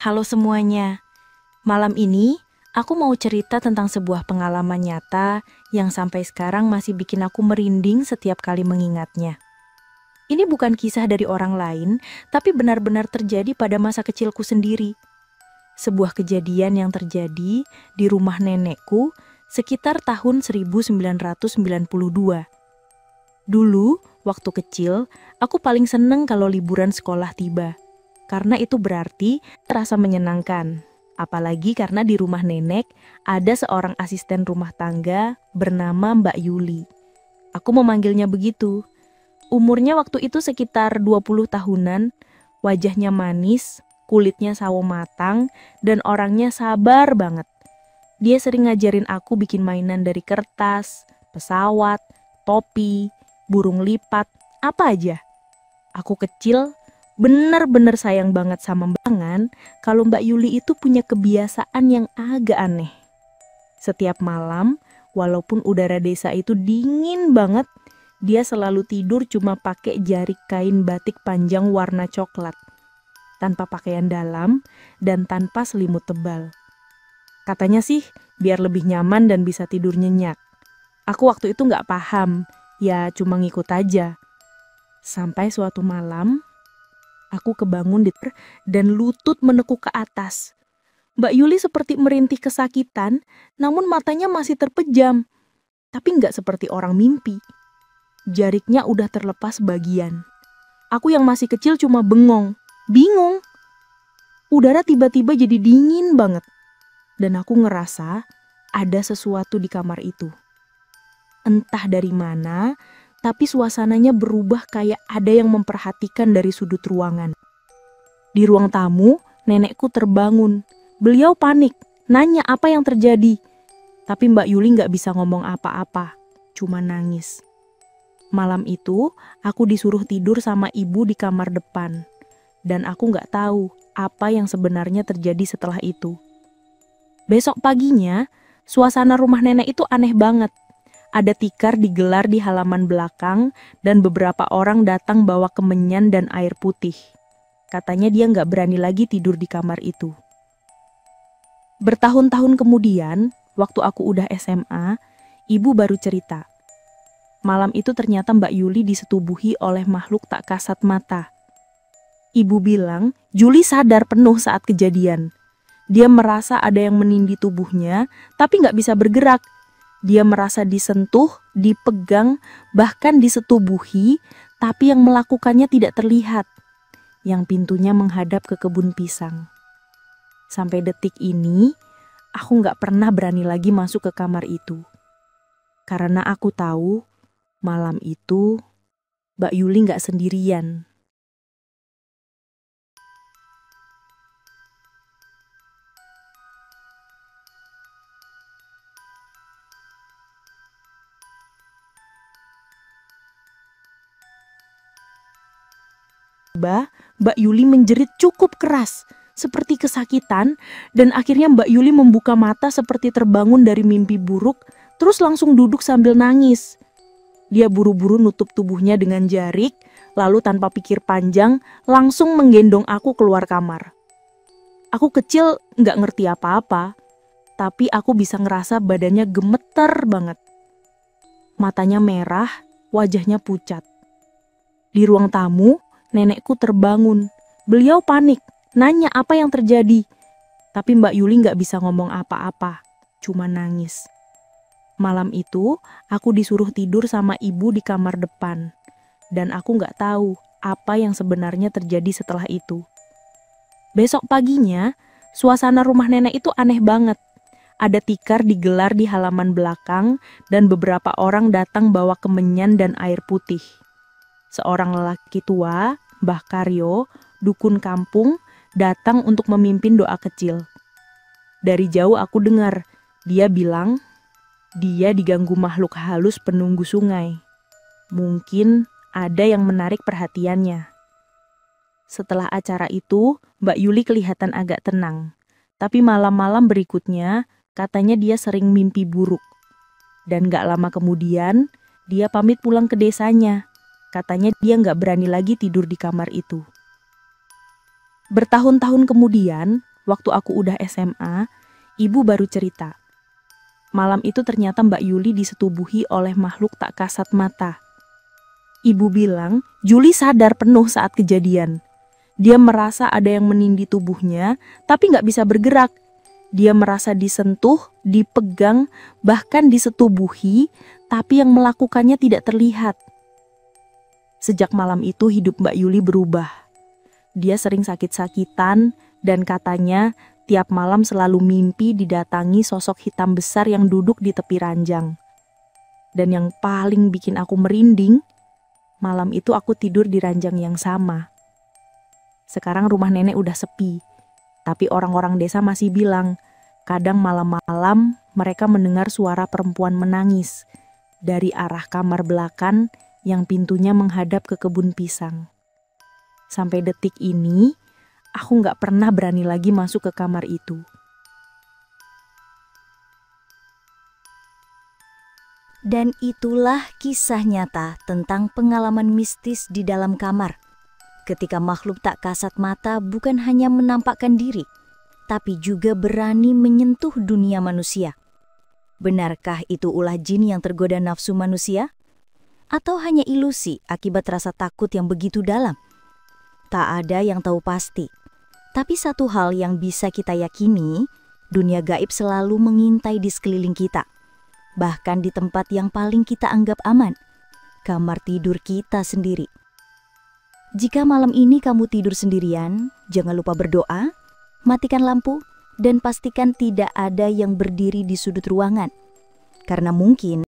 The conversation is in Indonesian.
Halo semuanya, malam ini aku mau cerita tentang sebuah pengalaman nyata yang sampai sekarang masih bikin aku merinding setiap kali mengingatnya. Ini bukan kisah dari orang lain, tapi benar-benar terjadi pada masa kecilku sendiri. Sebuah kejadian yang terjadi di rumah nenekku sekitar tahun 1992. Dulu, waktu kecil, aku paling seneng kalau liburan sekolah tiba. Karena itu berarti terasa menyenangkan. Apalagi karena di rumah nenek ada seorang asisten rumah tangga bernama Mbak Yuli. Aku memanggilnya begitu. Umurnya waktu itu sekitar 20 tahunan, wajahnya manis, kulitnya sawo matang, dan orangnya sabar banget. Dia sering ngajarin aku bikin mainan dari kertas, pesawat, topi, burung lipat, apa aja. Aku kecil, bener-bener sayang banget sama Bangan kalau Mbak Yuli itu punya kebiasaan yang agak aneh. Setiap malam, walaupun udara desa itu dingin banget, dia selalu tidur cuma pakai jarik kain batik panjang warna coklat, tanpa pakaian dalam dan tanpa selimut tebal. Katanya sih, biar lebih nyaman dan bisa tidur nyenyak. Aku waktu itu nggak paham, ya cuma ngikut aja. Sampai suatu malam, aku kebangun dan lutut menekuk ke atas. Mbak Yuli seperti merintih kesakitan, namun matanya masih terpejam. Tapi nggak seperti orang mimpi. Jariknya udah terlepas bagian. Aku yang masih kecil cuma bingung. Udara tiba-tiba jadi dingin banget. Dan aku ngerasa ada sesuatu di kamar itu. Entah dari mana, tapi suasananya berubah kayak ada yang memperhatikan dari sudut ruangan. Di ruang tamu, nenekku terbangun. Beliau panik, nanya apa yang terjadi. Tapi Mbak Yuli nggak bisa ngomong apa-apa, cuma nangis. Malam itu, aku disuruh tidur sama ibu di kamar depan. Dan aku nggak tahu apa yang sebenarnya terjadi setelah itu. Besok paginya, suasana rumah nenek itu aneh banget. Ada tikar digelar di halaman belakang dan beberapa orang datang bawa kemenyan dan air putih. Katanya dia nggak berani lagi tidur di kamar itu. Bertahun-tahun kemudian, waktu aku udah SMA, ibu baru cerita. Malam itu ternyata Mbak Yuli disetubuhi oleh makhluk tak kasat mata. Ibu bilang, Juli sadar penuh saat kejadian. Dia merasa ada yang menindih tubuhnya, tapi nggak bisa bergerak. Dia merasa disentuh, dipegang, bahkan disetubuhi, tapi yang melakukannya tidak terlihat. Yang pintunya menghadap ke kebun pisang. Sampai detik ini, aku nggak pernah berani lagi masuk ke kamar itu. Karena aku tahu, malam itu Mbak Yuli nggak sendirian. Mbak Yuli menjerit cukup keras, seperti kesakitan, dan akhirnya Mbak Yuli membuka mata seperti terbangun dari mimpi buruk, terus langsung duduk sambil nangis. Dia buru-buru nutup tubuhnya dengan jarik, lalu tanpa pikir panjang, langsung menggendong aku keluar kamar. Aku kecil nggak ngerti apa-apa, tapi aku bisa ngerasa badannya gemeter banget. Matanya merah, wajahnya pucat. Di ruang tamu, nenekku terbangun. Beliau panik, nanya apa yang terjadi. Tapi Mbak Yuli nggak bisa ngomong apa-apa, cuma nangis. Malam itu, aku disuruh tidur sama ibu di kamar depan. Dan aku nggak tahu apa yang sebenarnya terjadi setelah itu. Besok paginya, suasana rumah nenek itu aneh banget. Ada tikar digelar di halaman belakang dan beberapa orang datang bawa kemenyan dan air putih. Seorang lelaki tua, Mbah Karyo, dukun kampung, datang untuk memimpin doa kecil. Dari jauh aku dengar, dia bilang, dia diganggu makhluk halus penunggu sungai. Mungkin ada yang menarik perhatiannya. Setelah acara itu, Mbak Yuli kelihatan agak tenang. Tapi malam-malam berikutnya, katanya dia sering mimpi buruk. Dan gak lama kemudian, dia pamit pulang ke desanya. Katanya dia nggak berani lagi tidur di kamar itu. Bertahun-tahun kemudian, waktu aku udah SMA, ibu baru cerita. Malam itu ternyata Mbak Yuli disetubuhi oleh makhluk tak kasat mata. Ibu bilang, Juli sadar penuh saat kejadian. Dia merasa ada yang menindih tubuhnya, tapi nggak bisa bergerak. Dia merasa disentuh, dipegang, bahkan disetubuhi, tapi yang melakukannya tidak terlihat. Sejak malam itu hidup Mbak Yuli berubah. Dia sering sakit-sakitan dan katanya tiap malam selalu mimpi didatangi sosok hitam besar yang duduk di tepi ranjang. Dan yang paling bikin aku merinding, malam itu aku tidur di ranjang yang sama. Sekarang rumah nenek udah sepi, tapi orang-orang desa masih bilang, kadang malam-malam mereka mendengar suara perempuan menangis dari arah kamar belakang yang pintunya menghadap ke kebun pisang. Sampai detik ini, aku nggak pernah berani lagi masuk ke kamar itu. Dan itulah kisah nyata tentang pengalaman mistis di dalam kamar. Ketika makhluk tak kasat mata bukan hanya menampakkan diri, tapi juga berani menyentuh dunia manusia. Benarkah itu ulah jin yang tergoda nafsu manusia? Atau hanya ilusi akibat rasa takut yang begitu dalam? Tak ada yang tahu pasti. Tapi satu hal yang bisa kita yakini, dunia gaib selalu mengintai di sekeliling kita. Bahkan di tempat yang paling kita anggap aman, kamar tidur kita sendiri. Jika malam ini kamu tidur sendirian, jangan lupa berdoa, matikan lampu, dan pastikan tidak ada yang berdiri di sudut ruangan. Karena mungkin